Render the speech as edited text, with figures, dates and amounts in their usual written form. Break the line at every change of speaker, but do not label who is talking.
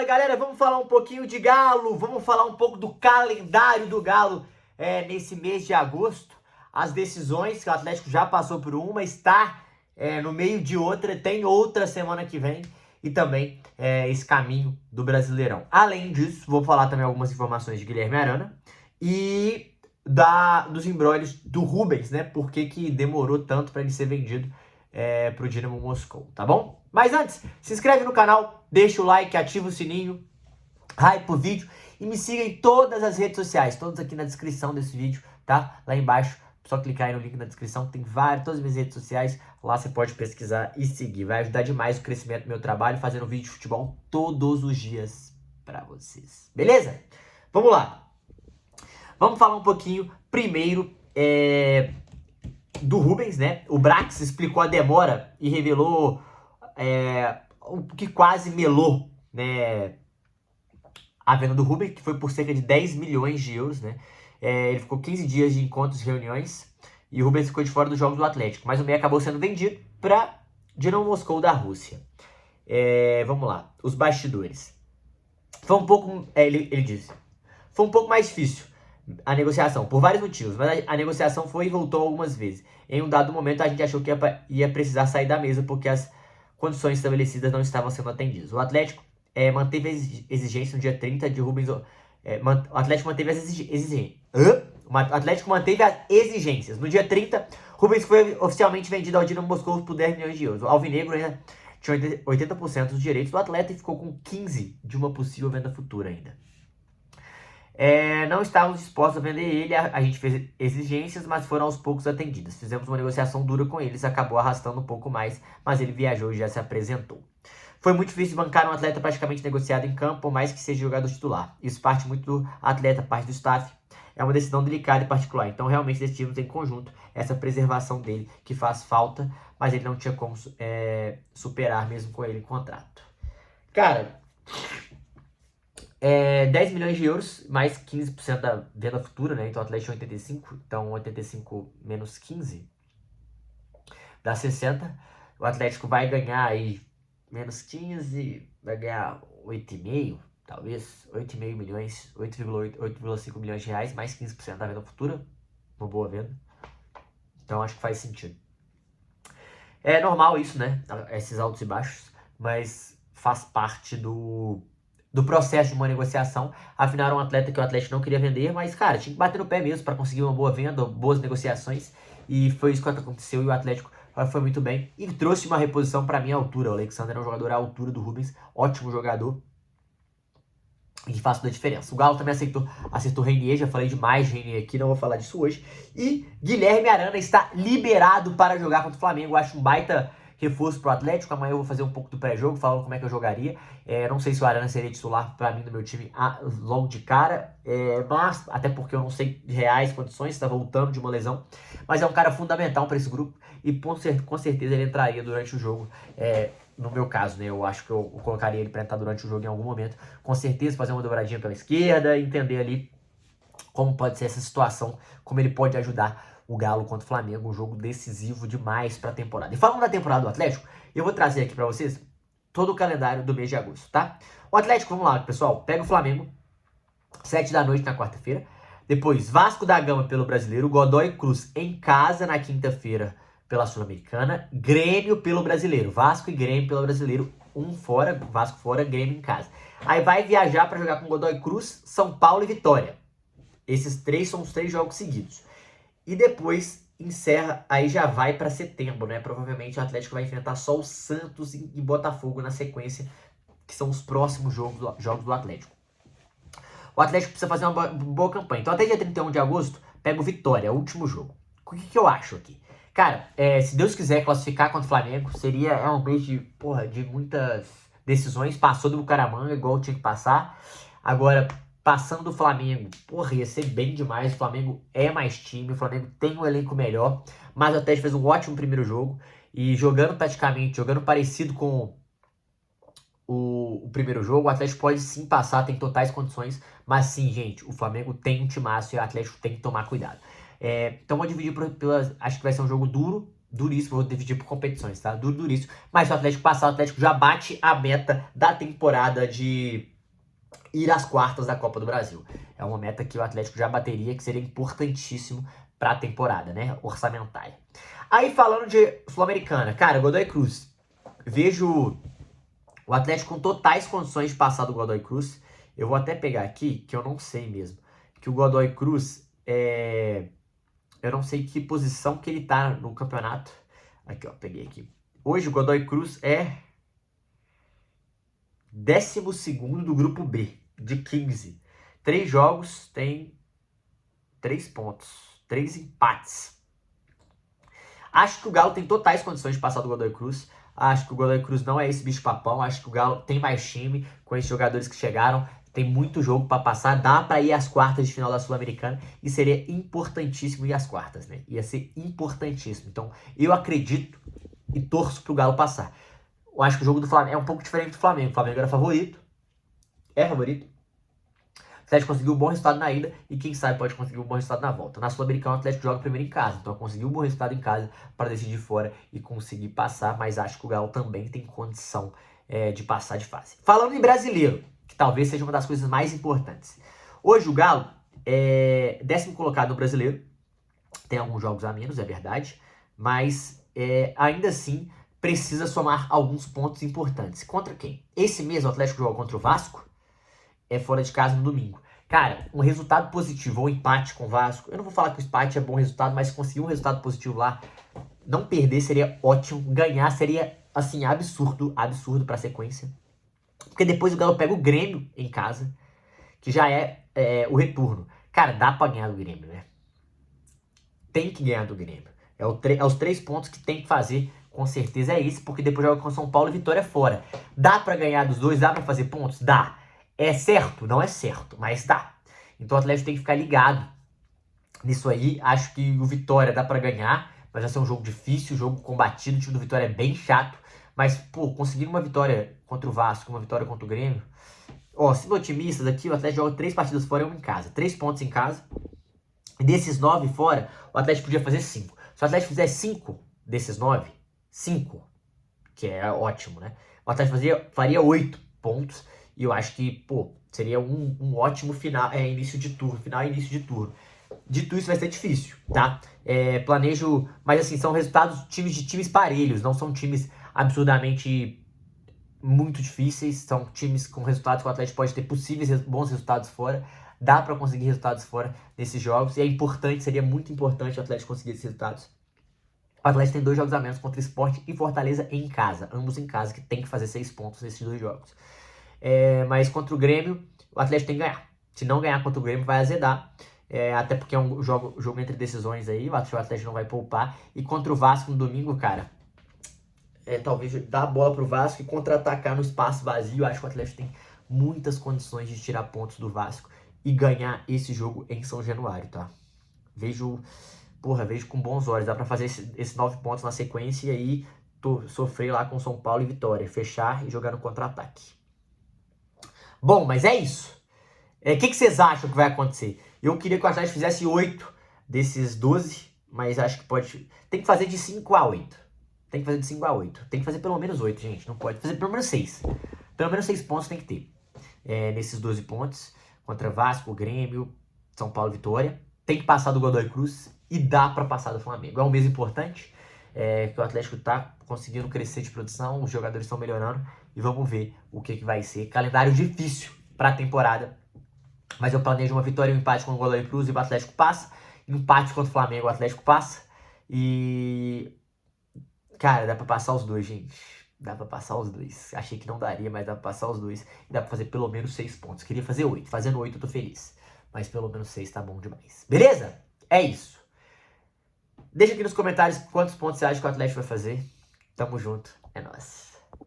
Fala galera, vamos falar um pouquinho de Galo, vamos falar um pouco do calendário do Galo nesse mês de agosto. As decisões que o Atlético já passou por uma, está no meio de outra, tem outra semana que vem e também esse caminho do Brasileirão. Além disso, vou falar também algumas informações de Guilherme Arana e dos embrólios do Rubens, né? Por que demorou tanto para ele ser vendido pro Dinamo Moscou, tá bom? Mas antes, se inscreve no canal, deixa o like, ativa o sininho, hype o vídeo e me siga em todas as redes sociais, todas aqui na descrição desse vídeo, tá? Lá embaixo, só clicar aí no link na descrição, tem todas as minhas redes sociais, lá você pode pesquisar e seguir. Vai ajudar demais o crescimento do meu trabalho, fazendo vídeo de futebol todos os dias pra vocês, beleza? Vamos lá. Vamos falar um pouquinho primeiro do Rubens, né? O Brax explicou a demora e revelou o que quase melou, né, a venda do Rubens, que foi por cerca de 10 milhões de euros, né? Ele ficou 15 dias de encontros e reuniões e o Rubens ficou de fora dos jogos do Atlético, mas o meia acabou sendo vendido para Dinamo Moscou da Rússia. Vamos lá, os bastidores. Foi um pouco, ele disse, foi um pouco mais difícil a negociação, por vários motivos, mas a negociação foi e voltou algumas vezes. Em um dado momento a gente achou que ia precisar sair da mesa porque as condições estabelecidas não estavam sendo atendidas. O Atlético manteve as exigências no dia 30 de Rubens. O Atlético manteve as exigências. O Atlético manteve as exigências. No dia 30, Rubens foi oficialmente vendido ao Dinamo Moscou por 10 milhões de euros. O Alvinegro ainda tinha 80% dos direitos do atleta e ficou com 15% de uma possível venda futura ainda. Não estávamos dispostos a vender ele, a gente fez exigências, mas foram aos poucos atendidas. Fizemos uma negociação dura com eles, acabou arrastando um pouco mais, mas ele viajou e já se apresentou. Foi muito difícil bancar um atleta praticamente negociado em campo, por mais que seja jogador titular. Isso parte muito do atleta, parte do staff. É uma decisão delicada e particular, então realmente decidimos em conjunto essa preservação dele, que faz falta, mas ele não tinha como superar mesmo com ele em contrato. Cara, 10 milhões de euros, mais 15% da venda futura, né? Então o Atlético 85, então 85 menos 15 dá 60. O Atlético vai ganhar aí menos 15, vai ganhar 8,5, talvez, 8,5 milhões, 8,5 milhões de reais, mais 15% da venda futura, uma boa venda. Então acho que faz sentido. É normal isso, né? Esses altos e baixos, mas faz parte do processo de uma negociação. Afinal, era um atleta que o Atlético não queria vender, mas, cara, tinha que bater no pé mesmo para conseguir uma boa venda, boas negociações, e foi isso que aconteceu, e o Atlético foi muito bem, e trouxe uma reposição para mim à altura. O Alexandre é um jogador à altura do Rubens, ótimo jogador, e que faz toda a diferença. O Galo também acertou Reinier, já falei demais de Reinier aqui, não vou falar disso hoje, e Guilherme Arana está liberado para jogar contra o Flamengo. Eu acho um baita reforço pro Atlético. Amanhã eu vou fazer um pouco do pré-jogo, falando como é que eu jogaria. Não sei se o Arana seria titular pra mim no meu time logo de cara, mas até porque eu não sei de reais condições, está voltando de uma lesão, mas é um cara fundamental para esse grupo e com certeza ele entraria durante o jogo. No meu caso, né, eu acho que eu colocaria ele para entrar durante o jogo em algum momento, com certeza fazer uma dobradinha pela esquerda, entender ali como pode ser essa situação, como ele pode ajudar o Galo contra o Flamengo, um jogo decisivo demais para a temporada. E falando da temporada do Atlético, eu vou trazer aqui para vocês todo o calendário do mês de agosto, tá? O Atlético, vamos lá, pessoal, pega o Flamengo, 7 da noite na quarta-feira. Depois, Vasco da Gama pelo Brasileiro, Godoy Cruz em casa na quinta-feira pela Sul-Americana, Grêmio pelo Brasileiro, Vasco e Grêmio pelo Brasileiro, um fora, Vasco fora, Grêmio em casa. Aí vai viajar para jogar com Godoy Cruz, São Paulo e Vitória. Esses três são os 3 jogos seguidos. E depois encerra, aí já vai para setembro, né? Provavelmente o Atlético vai enfrentar só o Santos e Botafogo na sequência, que são os próximos jogos do Atlético. O Atlético precisa fazer uma boa campanha. Então até dia 31 de agosto, pega o Vitória, o último jogo. O que eu acho aqui? Cara, se Deus quiser classificar contra o Flamengo, seria um mês de muitas decisões. Passou do Bucaramanga, igual tinha que passar. Agora, passando do Flamengo, ia ser bem demais. O Flamengo é mais time, o Flamengo tem um elenco melhor, mas o Atlético fez um ótimo primeiro jogo e jogando parecido com o primeiro jogo, o Atlético pode sim passar, tem totais condições, mas sim, gente, o Flamengo tem um timaço e o Atlético tem que tomar cuidado. Então vou dividir acho que vai ser um jogo duro, duríssimo, vou dividir por competições, tá? Duríssimo. Mas se o Atlético passar, o Atlético já bate a meta da temporada de ir às quartas da Copa do Brasil. É uma meta que o Atlético já bateria, que seria importantíssimo para a temporada, né? Orçamentária. Aí falando de Sul-Americana, cara, Godoy Cruz. Vejo o Atlético com totais condições de passar do Godoy Cruz. Eu vou até pegar aqui, que eu não sei mesmo. Que o Godoy Cruz eu não sei que posição que ele tá no campeonato. Aqui, ó, peguei aqui. Hoje o Godoy Cruz é 12º do grupo B, de 15. 3 jogos, tem 3 pontos, 3 empates. Acho que o Galo tem totais condições de passar do Godoy Cruz. Acho que o Godoy Cruz não é esse bicho-papão. Acho que o Galo tem mais time com esses jogadores que chegaram. Tem muito jogo para passar. Dá para ir às quartas de final da Sul-Americana. E seria importantíssimo ir às quartas, né? Ia ser importantíssimo. Então, eu acredito e torço pro Galo passar. Eu acho que o jogo do Flamengo é um pouco diferente do Flamengo. O Flamengo era favorito. É favorito. O Atlético conseguiu um bom resultado na ida e quem sabe pode conseguir um bom resultado na volta. Na Sul-Americana o Atlético joga primeiro em casa, então conseguiu um bom resultado em casa para decidir fora e conseguir passar, mas acho que o Galo também tem condição de passar de fase. Falando em brasileiro, que talvez seja uma das coisas mais importantes. Hoje o Galo é 10º colocado no brasileiro, tem alguns jogos a menos, é verdade, mas ainda assim precisa somar alguns pontos importantes. Contra quem? Esse mês o Atlético joga contra o Vasco, fora de casa no domingo. Cara, um resultado positivo ou empate com o Vasco, eu não vou falar que o empate é bom resultado, mas conseguir um resultado positivo lá, não perder seria ótimo, ganhar seria, assim, absurdo pra sequência. Porque depois o Galo pega o Grêmio em casa, que já é o retorno. Cara, dá pra ganhar do Grêmio, né? Tem que ganhar do Grêmio. É os 3 pontos que tem que fazer, com certeza é esse, porque depois joga com São Paulo e Vitória fora. Dá pra ganhar dos dois? Dá pra fazer pontos? Dá. É certo? Não é certo, mas dá. Então o Atlético tem que ficar ligado nisso aí. Acho que o Vitória dá pra ganhar, mas vai ser um jogo difícil, um jogo combatido. O time do Vitória é bem chato, mas, pô, conseguir uma vitória contra o Vasco, uma vitória contra o Grêmio. Ó, sendo otimistas aqui, o Atlético joga 3 partidas fora e 1 em casa. 3 pontos em casa. E desses 9 fora, o Atlético podia fazer 5. Se o Atlético fizer 5 desses 9, 5, que é ótimo, né? O Atlético faria 8 pontos. E eu acho que, pô, seria um ótimo final, início de turno. Final e início de turno. Dito isso, vai ser difícil, tá? Planejo, mas assim, são resultados de times parelhos. Não são times absurdamente muito difíceis. São times com resultados que o Atlético pode ter possíveis bons resultados fora. Dá pra conseguir resultados fora nesses jogos. E é importante, seria muito importante o Atlético conseguir esses resultados. O Atlético tem 2 jogos a menos contra o Sport e Fortaleza em casa. Ambos em casa, que tem que fazer 6 pontos nesses 2 jogos. Mas contra o Grêmio, o Atlético tem que ganhar. Se não ganhar contra o Grêmio, vai azedar. Até porque é um jogo entre decisões aí. O Atlético não vai poupar. E contra o Vasco no domingo, cara, talvez dar a bola pro Vasco e contra-atacar no espaço vazio. Acho que o Atlético tem muitas condições de tirar pontos do Vasco e ganhar esse jogo em São Januário, tá? Vejo com bons olhos. Dá pra fazer esses 9 pontos na sequência e aí sofrer lá com São Paulo e Vitória. Fechar e jogar no contra-ataque. Bom, mas é isso. O que vocês acham que vai acontecer? Eu queria que o Atlético fizesse 8 desses 12, mas acho que pode... Tem que fazer de 5 a 8. Tem que fazer de 5 a 8. Tem que fazer pelo menos 8, gente. Não pode fazer pelo menos 6. Pelo menos 6 pontos tem que ter. Nesses 12 pontos. Contra Vasco, Grêmio, São Paulo e Vitória. Tem que passar do Godoy Cruz e dá pra passar do Flamengo. É um mês importante. Que o Atlético tá conseguindo crescer de produção. Os jogadores estão melhorando. E vamos ver o que vai ser. Calendário difícil pra temporada. Mas eu planejo uma vitória e um empate com o Godoy Cruz e o Atlético passa. Empate contra o Flamengo, o Atlético passa. E... cara, dá pra passar os dois, gente. Dá pra passar os dois. Achei que não daria, mas dá pra passar os dois. E dá pra fazer pelo menos 6 pontos. Queria fazer 8. Fazendo 8 eu tô feliz. Mas pelo menos 6 tá bom demais. Beleza? É isso. Deixa aqui nos comentários quantos pontos você acha que o Atlético vai fazer. Tamo junto. É nóis.